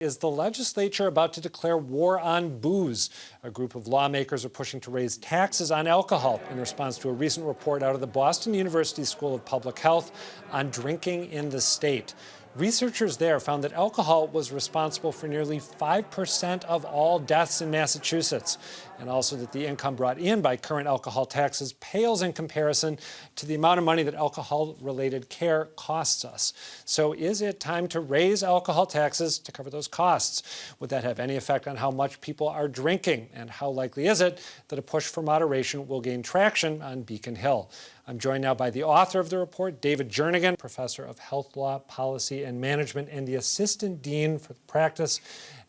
Is the legislature about to declare war on booze? A group of lawmakers are pushing to raise taxes on alcohol in response to a recent report out of the Boston University School of Public Health on drinking in the state. Researchers there found that alcohol was responsible for nearly 5% of all deaths in Massachusetts, and also that the income brought in by current alcohol taxes pales in comparison to the amount of money that alcohol-related care costs us. So is it time to raise alcohol taxes to cover those costs? Would that have any effect on how much people are drinking? And how likely is it that a push for moderation will gain traction on Beacon Hill? I'm joined now by the author of the report, David Jernigan, professor of health law, policy, and management, and the assistant dean for practice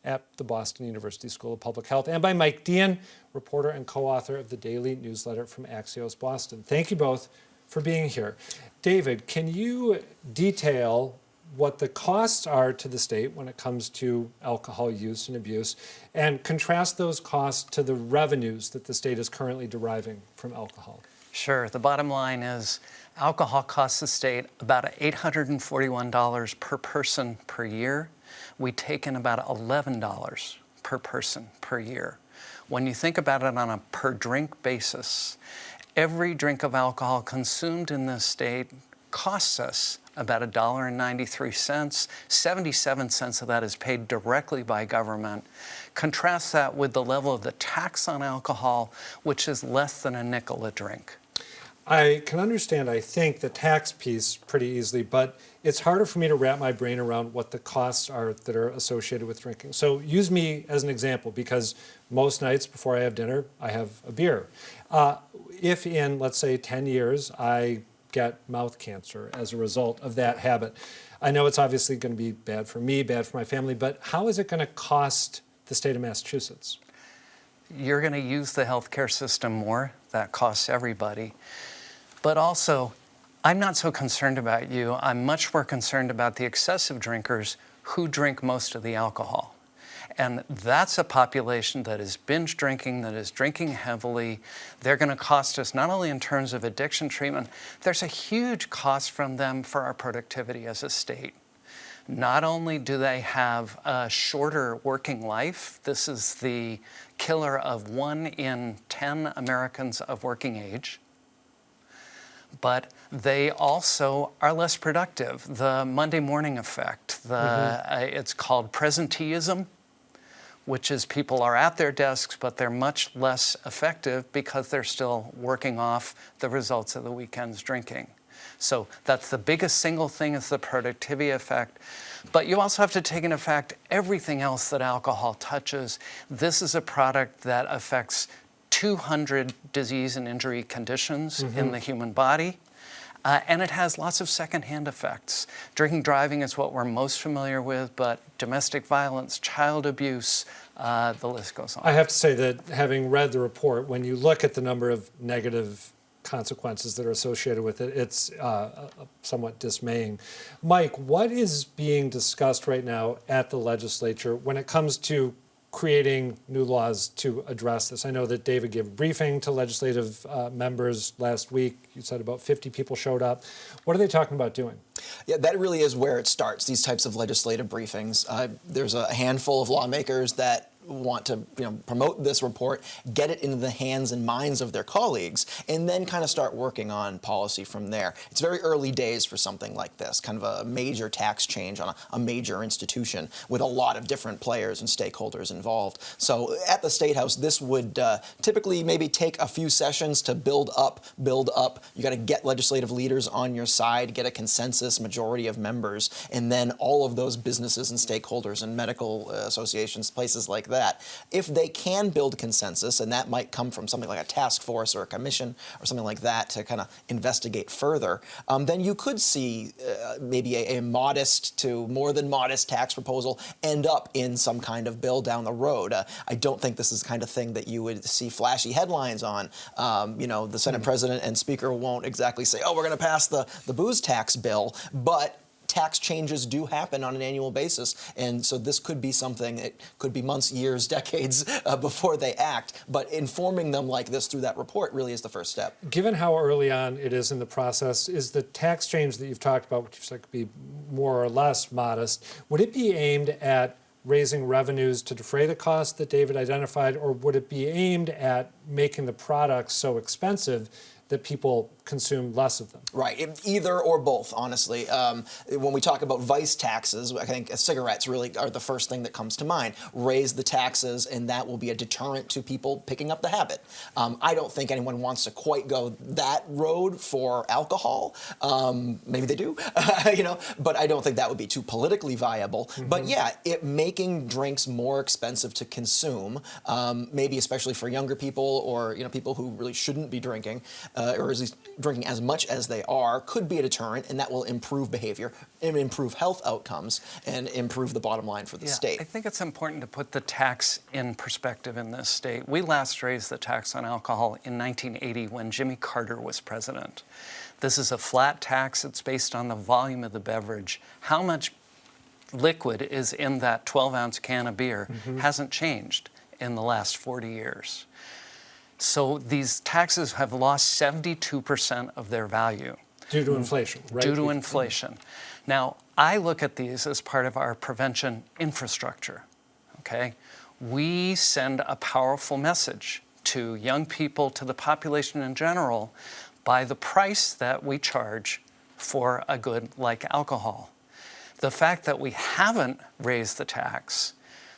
at the Boston University School of Public Health, and by Mike Deehan, reporter and co-author of the daily newsletter from Axios Boston. Thank you both for being here. David, can you detail what the costs are to the state when it comes to alcohol use and abuse, and contrast those costs to the revenues that the state is currently deriving from alcohol? Sure. The bottom line is alcohol costs the state about $841 per person per year. We take in about $11 per person per year. When you think about it on a per drink basis, every drink of alcohol consumed in this state costs us about $1.93. 77 cents of that is paid directly by government. Contrast that with the level of the tax on alcohol, which is less than a nickel a drink. I can understand, I think, the tax piece pretty easily, but it's harder for me to wrap my brain around what the costs are that are associated with drinking. So use me as an example, because most nights before I have dinner, I have a beer. If in, let's say, 10 years, I get mouth cancer as a result of that habit, I know it's obviously going to be bad for me, bad for my family, but how is it going to cost the state of Massachusetts? You're going to use the healthcare system more. That costs everybody. But also, I'm not so concerned about you. I'm much more concerned about the excessive drinkers who drink most of the alcohol. And that's a population that is binge drinking, that is drinking heavily. They're going to cost us not only in terms of addiction treatment, there's a huge cost from them for our productivity as a state. Not only do they have a shorter working life, this is the killer of 1 in 10 Americans of working age, but they also are less productive. The Monday morning effect, it's called presenteeism, which is people are at their desks, but they're much less effective because they're still working off the results of the weekend's drinking. So that's the biggest single thing, is the productivity effect. But you also have to take into effect everything else that alcohol touches. This is a product that affects 200 disease and injury conditions in the human body. And it has lots of secondhand effects. Drinking driving is what we're most familiar with, but domestic violence, child abuse, the list goes on. I have to say that having read the report, when you look at the number of negative consequences that are associated with it, it's somewhat dismaying. Mike, what is being discussed right now at the legislature when it comes to creating new laws to address this? I know that David gave a briefing to legislative members last week. You said about 50 people showed up. What are they talking about doing? Yeah, that really is where it starts, these types of legislative briefings. There's a handful of lawmakers that want to promote this report, get it into the hands and minds of their colleagues, and then kind of start working on policy from there. It's very early days for something like this, kind of a major tax change on a major institution with a lot of different players and stakeholders involved. So at the State House, this would typically maybe take a few sessions to build up. You got to get legislative leaders on your side, get a consensus majority of members, and then all of those businesses and stakeholders and medical associations, places like that. If they can build consensus, and that might come from something like a task force or a commission or something like that to kind of investigate further, then you could see maybe a modest to more than modest tax proposal end up in some kind of bill down the road. I don't think this is the kind of thing that you would see flashy headlines on. The Senate president and speaker won't exactly say, oh, we're going to pass the booze tax bill, but tax changes do happen on an annual basis, and so this could be something, it could be months, years, decades before they act, but informing them like this through that report really is the first step. Given how early on it is in the process, is the tax change that you've talked about, which you said could be more or less modest, would it be aimed at raising revenues to defray the costs that David identified, or would it be aimed at making the products so expensive that people consume less of them? Right, either or both, honestly. When we talk about vice taxes, I think cigarettes really are the first thing that comes to mind. Raise the taxes, and that will be a deterrent to people picking up the habit. I don't think anyone wants to quite go that road for alcohol. Maybe they do, but I don't think that would be too politically viable. But yeah, making drinks more expensive to consume, maybe especially for younger people or people who really shouldn't be drinking, or at least drinking as much as they are, could be a deterrent, and that will improve behavior and improve health outcomes and improve the bottom line for the state. I think it's important to put the tax in perspective in this state. We last raised the tax on alcohol in 1980 when Jimmy Carter was president. This is a flat tax. It's based on the volume of the beverage. How much liquid is in that 12-ounce can of beer hasn't changed in the last 40 years. So these taxes have lost 72% of their value. Due to inflation, right? Due to inflation. Now, I look at these as part of our prevention infrastructure, okay? We send a powerful message to young people, to the population in general, by the price that we charge for a good like alcohol. The fact that we haven't raised the tax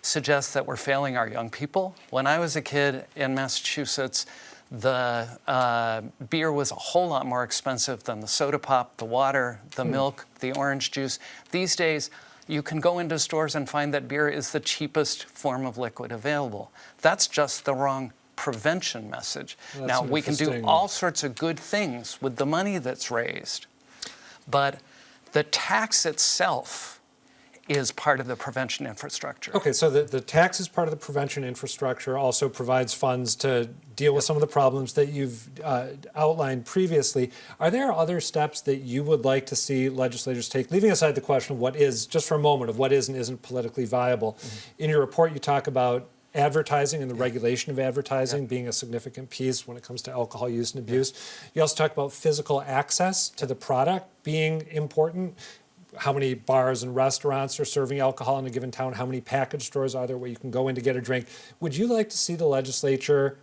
suggests that we're failing our young people. When I was a kid in Massachusetts, the beer was a whole lot more expensive than the soda pop, the water, the milk, the orange juice. These days, you can go into stores and find that beer is the cheapest form of liquid available. That's just the wrong prevention message. Now, we can do all sorts of good things with the money that's raised, but the tax itself is part of the prevention infrastructure. Okay, so the tax is part of the prevention infrastructure, also provides funds to deal with some of the problems that you've outlined previously. Are there other steps that you would like to see legislators take, leaving aside the question of what is, just for a moment, of what is and isn't politically viable? In your report, you talk about advertising and the regulation of advertising being a significant piece when it comes to alcohol use and abuse. You also talk about physical access to the product being important. How many bars and restaurants are serving alcohol in a given town? How many package stores are there where you can go in to get a drink? Would you like to see the legislature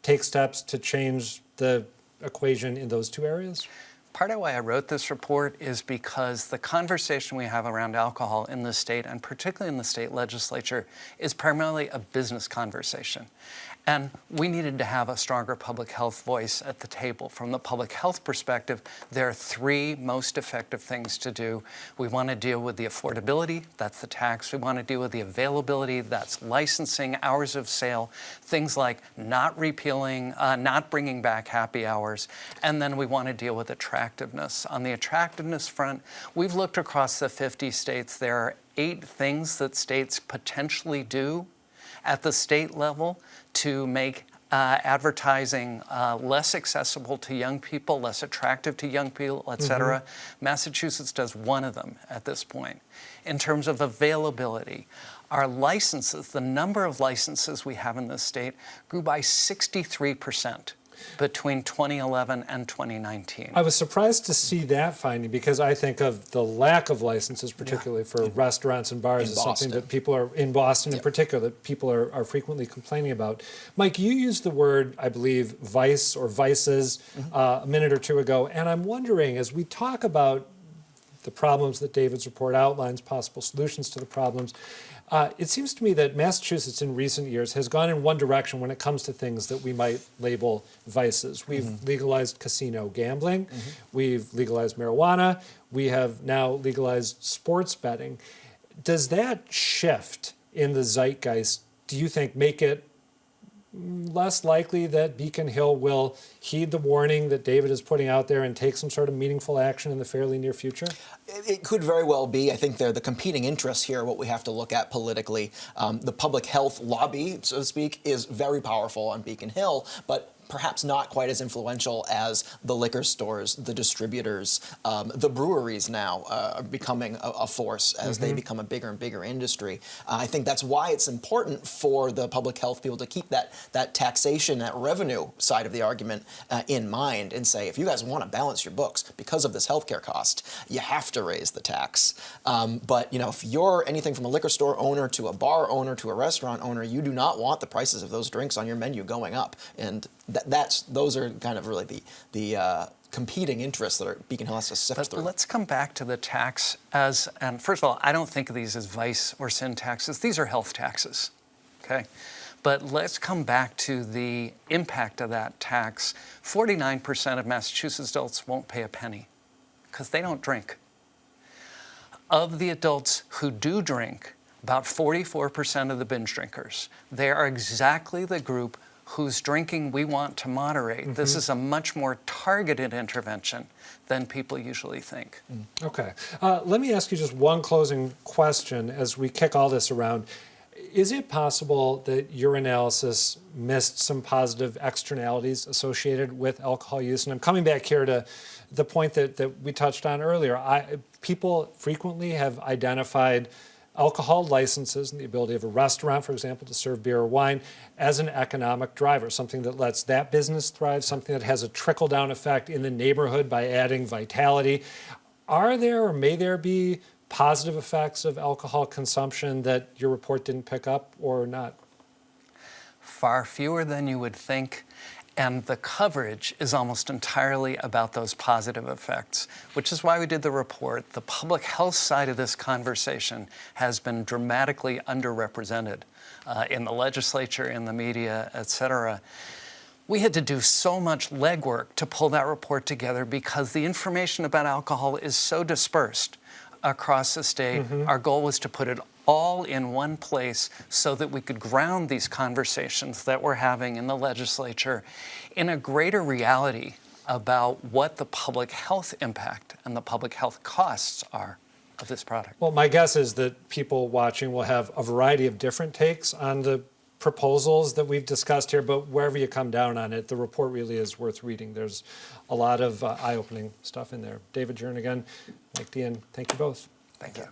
take steps to change the equation in those two areas? Part of why I wrote this report is because the conversation we have around alcohol in the state, and particularly in the state legislature, is primarily a business conversation. And we needed to have a stronger public health voice at the table. From the public health perspective, there are three most effective things to do. We want to deal with the affordability, that's the tax. We want to deal with the availability, that's licensing, hours of sale, things like not repealing, not bringing back happy hours. And then we want to deal with attractiveness. On the attractiveness front, we've looked across the 50 states. There are 8 things that states potentially do at the state level to make advertising less accessible to young people, less attractive to young people, et cetera. Massachusetts does one of them at this point. In terms of availability, our licenses, the number of licenses we have in this state grew by 63% between 2011 and 2019. I was surprised to see that finding because I think of the lack of licenses, particularly for restaurants and bars, as something that people are, in Boston in particular, that people are frequently complaining about. Mike, you used the word, I believe, vice or vices a minute or two ago, and I'm wondering, as we talk about the problems that David's report outlines, possible solutions to the problems, it seems to me that Massachusetts in recent years has gone in one direction when it comes to things that we might label vices. We've legalized casino gambling. We've legalized marijuana. We have now legalized sports betting. Does that shift in the zeitgeist, do you think, make it less likely that Beacon Hill will heed the warning that David is putting out there and take some sort of meaningful action in the fairly near future? It could very well be. I think they're the competing interests here, what we have to look at politically. The public health lobby, so to speak, is very powerful on Beacon Hill, but perhaps not quite as influential as the liquor stores, the distributors, the breweries now are becoming a force as they become a bigger and bigger industry. I think that's why it's important for the public health people to keep that taxation, that revenue side of the argument in mind, and say, if you guys want to balance your books because of this healthcare cost, you have to raise the tax. But if you're anything from a liquor store owner to a bar owner to a restaurant owner, you do not want the prices of those drinks on your menu going up, and those are kind of really the competing interests that Beacon Hill has to sift through. Let's come back to the tax and first of all, I don't think of these as vice or sin taxes. These are health taxes, okay? But let's come back to the impact of that tax. 49% of Massachusetts adults won't pay a penny because they don't drink. Of the adults who do drink, about 44% of the binge drinkers. They are exactly the group whose drinking we want to moderate. This is a much more targeted intervention than people usually think. Okay. Let me ask you just one closing question as we kick all this around. Is it possible that your analysis missed some positive externalities associated with alcohol use? And I'm coming back here to the point that we touched on earlier. People frequently have identified alcohol licenses and the ability of a restaurant, for example, to serve beer or wine as an economic driver, something that lets that business thrive, something that has a trickle-down effect in the neighborhood by adding vitality. Are there or may there be positive effects of alcohol consumption that your report didn't pick up or not? Far fewer than you would think. And the coverage is almost entirely about those positive effects, which is why we did the report. The public health side of this conversation has been dramatically underrepresented in the legislature, in the media, et cetera. We had to do so much legwork to pull that report together because the information about alcohol is so dispersed across the state. Our goal was to put it all in one place so that we could ground these conversations that we're having in the legislature in a greater reality about what the public health impact and the public health costs are of this product. Well, my guess is that people watching will have a variety of different takes on the proposals that we've discussed here, but wherever you come down on it, the report really is worth reading. There's a lot of eye-opening stuff in there. David Jernigan, Mike Deehan, thank you both. Thank you.